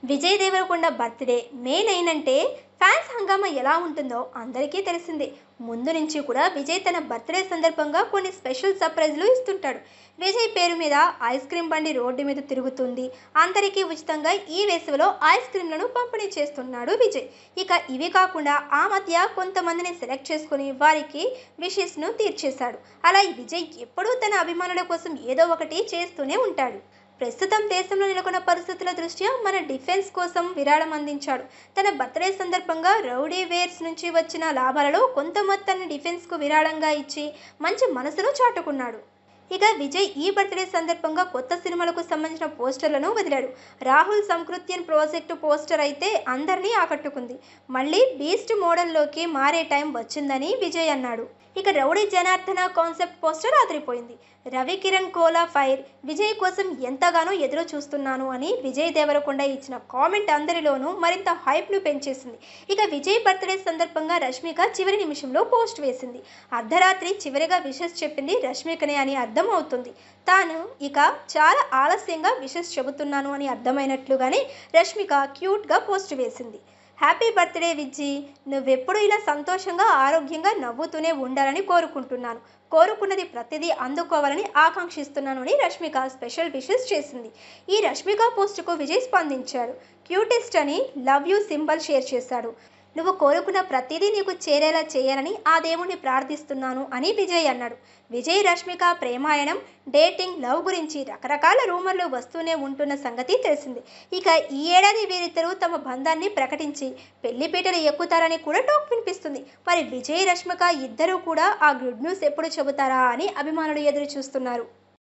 Vijay Devarakonda birthday మే 9 అంటే fans హంగామా ఎలా ఉంటుందో అందరికీ తెలిసిందే. ముందు నుంచి కూడా విజయ్ తన బర్త్డే సందర్భంగా కొన్ని స్పెషల్ సర్ప్రైజ్లు ఇస్తుంటాడు. విజయ్ పేరు మీద ఐస్ క్రీమ్ బండి రోడ్డు మీద తిరుగుతుంది. అందరికీ ఉచితంగా ఈ వేసవిలో ఐస్ క్రీమ్లను పంపిణీ చేస్తున్నాడు విజయ్. ఇక ఇవి కాకుండా ఆ మధ్య కొంతమందిని సెలెక్ట్ చేసుకుని వారికి విషెస్ను తీర్చేశాడు. అలా విజయ్ ఎప్పుడూ తన అభిమానుల కోసం ఏదో ఒకటి చేస్తూనే ఉంటాడు. ప్రస్తుతం దేశంలో నెలకొన్న పరిస్థితుల దృష్ట్యా మన డిఫెన్స్ కోసం విరాళం అందించాడు. తన బర్త్డే సందర్భంగా రౌడీ వేర్స్ నుంచి వచ్చిన లాభాలలో కొంత మొత్తాన్ని డిఫెన్స్కు విరాళంగా ఇచ్చి మంచి మనసును చాటుకున్నాడు. ఇక విజయ్ ఈ బర్త్డే సందర్భంగా కొత్త సినిమాలకు సంబంధించిన పోస్టర్లను వదిలాడు. రాహుల్ సంకృత్యన్ ప్రాజెక్టు పోస్టర్ అయితే అందరినీ ఆకట్టుకుంది. మళ్ళీ బీస్ట్ మోడల్లోకి మారే టైం వచ్చిందని విజయ్ అన్నాడు. ఇక రౌడీ జనార్దన కాన్సెప్ట్ పోస్టర్ అదిరిపోయింది. రవి కిరణ్ కోలా ఫైర్ విజయ్ కోసం ఎంతగానో ఎదురు చూస్తున్నాను అని విజయ్ దేవరకొండ ఇచ్చిన కామెంట్ అందరిలోనూ మరింత హైప్ను పెంచేసింది. ఇక విజయ్ బర్త్డే సందర్భంగా రష్మిక చివరి నిమిషంలో పోస్ట్ వేసింది. అర్ధరాత్రి చివరిగా విషెస్ చెప్పింది రష్మికనే అని అర్థం అవుతుంది. తాను ఇక చాలా ఆలస్యంగా విషెస్ చెబుతున్నాను అని అర్థమైనట్లుగానే రష్మిక క్యూట్గా పోస్ట్ వేసింది. హ్యాపీ బర్త్డే విజ్జీ, నువ్వెప్పుడు ఇలా సంతోషంగా ఆరోగ్యంగా నవ్వుతూనే ఉండాలని కోరుకుంటున్నాను. కోరుకున్నది ప్రతిదీ అందుకోవాలని ఆకాంక్షిస్తున్నాను అని రష్మిక స్పెషల్ విషెస్ చేసింది. ఈ రష్మిక పోస్టుకు విజయ్ స్పందించాడు. క్యూటెస్ట్ అని లవ్ యూ సింబల్ షేర్ చేశాడు. నువ్వు కోరుకున్న ప్రతిదీ నీకు చేరేలా చేయాలని ఆ దేవుణ్ణి ప్రార్థిస్తున్నాను అని విజయ్ అన్నాడు. విజయ్ రష్మిక ప్రేమాయణం, డేటింగ్, లవ్ గురించి రకరకాల రూమర్లు వస్తూనే ఉంటున్న సంగతి తెలిసింది. ఇక ఈ ఏడాది వీరిద్దరూ తమ బంధాన్ని ప్రకటించి పెళ్లిపీటలు ఎక్కుతారని కూడా టాక్ వినిపిస్తుంది. మరి విజయ్ రష్మిక ఇద్దరూ కూడా ఆ గుడ్ న్యూస్ ఎప్పుడు చెబుతారా అని అభిమానులు ఎదురు చూస్తున్నారు.